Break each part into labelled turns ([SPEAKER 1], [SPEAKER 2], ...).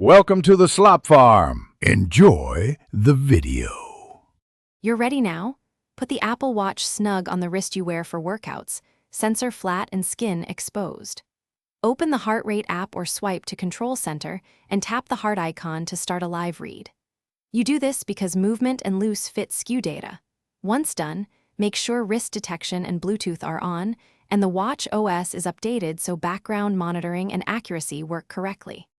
[SPEAKER 1] Welcome to the Slop Farm. Enjoy the video.
[SPEAKER 2] You're ready now? Put the Apple Watch snug on the wrist you wear for workouts, sensor flat and skin exposed. Open the heart rate app or swipe to Control Center and tap the heart icon to start a live read. You do this because movement and loose fit SKU data. Once done, make sure wrist detection and Bluetooth are on, and the watch OS is updated so background monitoring and accuracy work correctly.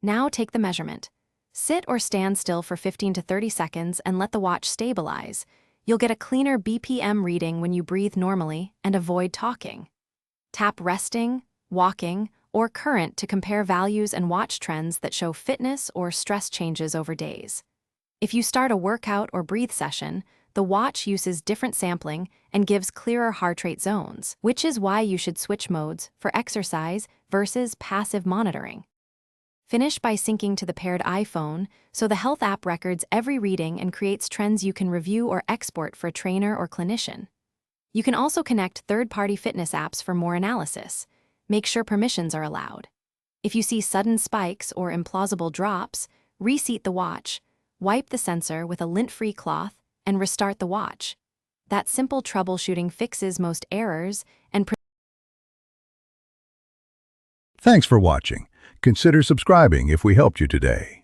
[SPEAKER 2] Now take the measurement. Sit or stand still for 15 to 30 seconds and let the watch stabilize. You'll get a cleaner BPM reading when you breathe normally and avoid talking. Tap resting, walking, or current to compare values and watch trends that show fitness or stress changes over days. If you start a workout or breathe session, the watch uses different sampling and gives clearer heart rate zones, which is why you should switch modes for exercise versus passive monitoring. Finish by syncing to the paired iPhone so the health app records every reading and creates trends you can review or export for a trainer or clinician. You can also connect third-party fitness apps for more analysis. Make sure permissions are allowed. If you see sudden spikes or implausible drops, reseat the watch, wipe the sensor with a lint-free cloth, and restart the watch. That simple troubleshooting fixes most errors and
[SPEAKER 1] Thanks for watching. Consider subscribing if we helped you today.